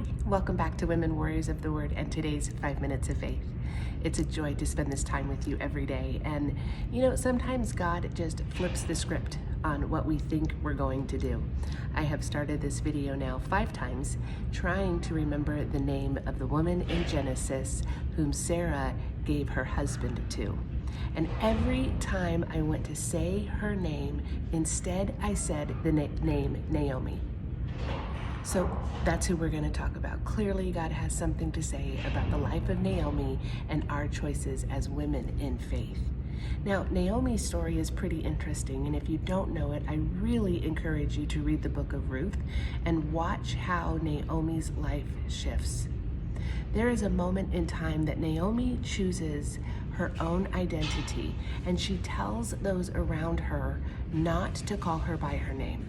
Hi, welcome back to Women Warriors of the Word and today's 5 Minutes of Faith. It's a joy to spend this time with you every day. And sometimes God just flips the script on what we think we're going to do. I have started this video now 5 times trying to remember the name of the woman in Genesis whom Sarah gave her husband to. And every time I went to say her name, instead I said the name Naomi. So that's who we're going to talk about. Clearly, God has something to say about the life of Naomi and our choices as women in faith. Now, Naomi's story is pretty interesting, and if you don't know it, I really encourage you to read the book of Ruth and watch how Naomi's life shifts. There is a moment in time that Naomi chooses her own identity, and she tells those around her not to call her by her name.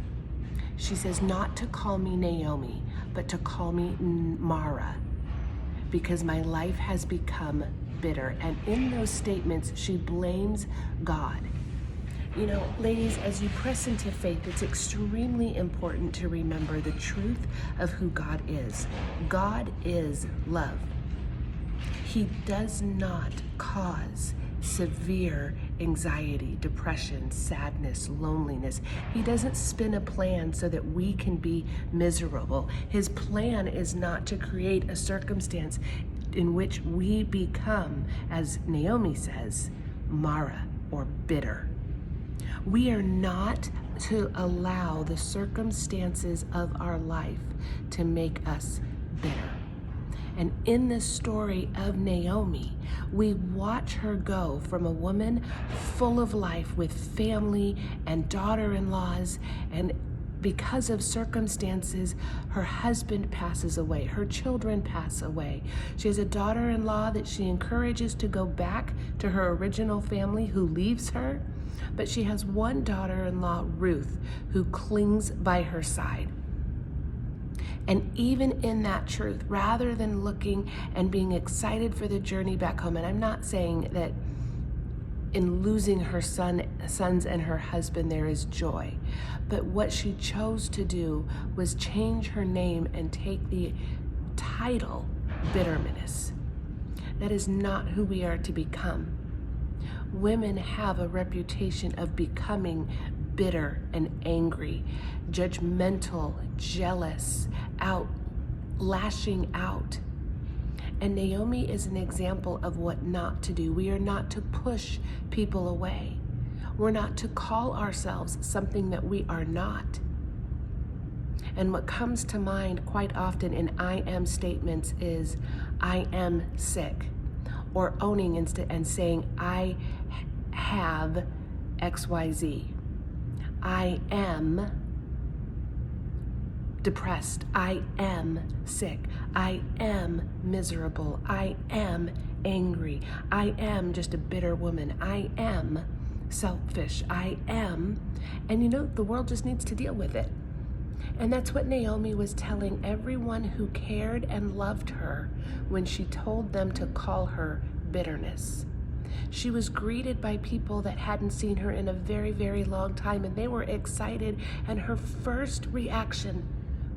She says not to call me Naomi, but to call me Mara, because my life has become bitter. And in those statements, she blames God. Ladies, as you press into faith, it's extremely important to remember the truth of who God is. God is love. He does not cause severe anxiety, depression, sadness, loneliness. He doesn't spin a plan so that we can be miserable. His plan is not to create a circumstance in which we become, as Naomi says, Mara, or bitter. We are not to allow the circumstances of our life to make us bitter. And in this story of Naomi, we watch her go from a woman full of life with family and daughter-in-laws, and because of circumstances, her husband passes away, her children pass away. She has a daughter-in-law that she encourages to go back to her original family who leaves her, but she has one daughter-in-law, Ruth, who clings by her side. And even in that truth, rather than looking and being excited for the journey back home, and I'm not saying that in losing her sons and her husband there is joy, but what she chose to do was change her name and take the title bitterness. That is not who we are to become. Women have a reputation of becoming bitter and angry, judgmental, jealous, lashing out. And Naomi is an example of what not to do. We are not to push people away. We're not to call ourselves something that we are not. And what comes to mind quite often in I am statements is I am sick, or owning and saying I have XYZ. I am depressed. I am sick. I am miserable. I am angry. I am just a bitter woman. I am selfish. I am. And the world just needs to deal with it. And that's what Naomi was telling everyone who cared and loved her when she told them to call her bitterness. She was greeted by people that hadn't seen her in a very, very long time, and they were excited, and her first reaction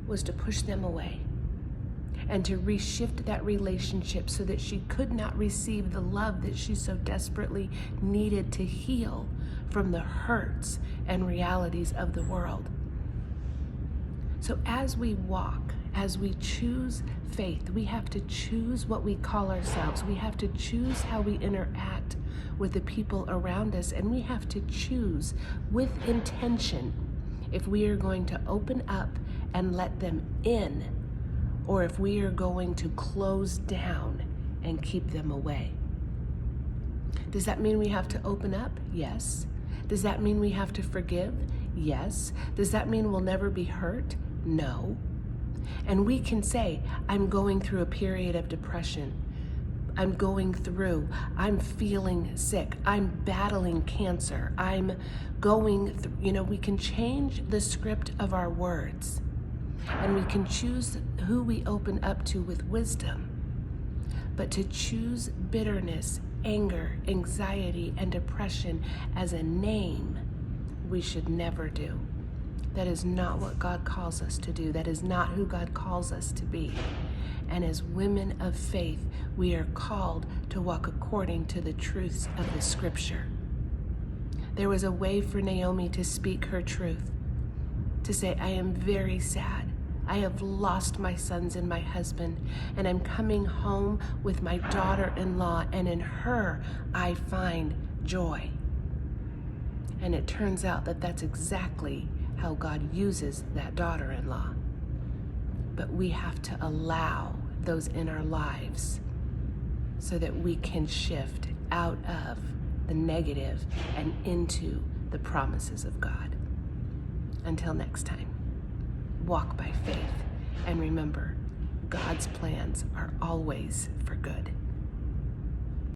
was to push them away and to reshift that relationship so that she could not receive the love that she so desperately needed to heal from the hurts and realities of the world. So as we walk, as we choose faith, we have to choose what we call ourselves. We have to choose how we interact with the people around us, and we have to choose with intention if we are going to open up and let them in, or if we are going to close down and keep them away. Does that mean we have to open up? Yes. Does that mean we have to forgive? Yes. Does that mean we'll never be hurt? No. And we can say, I'm going through a period of depression. I'm feeling sick. I'm battling cancer. I'm going through, we can change the script of our words, and we can choose who we open up to with wisdom. But to choose bitterness, anger, anxiety, and depression as a name, we should never do. That is not what God calls us to do. That is not who God calls us to be. And as women of faith, we are called to walk according to the truths of the scripture. There was a way for Naomi to speak her truth, to say, I am very sad. I have lost my sons and my husband, and I'm coming home with my daughter-in-law, and in her I find joy. And it turns out that that's exactly how God uses that daughter-in-law. But we have to allow those in our lives so that we can shift out of the negative and into the promises of God. Until next time, walk by faith, and remember, God's plans are always for good.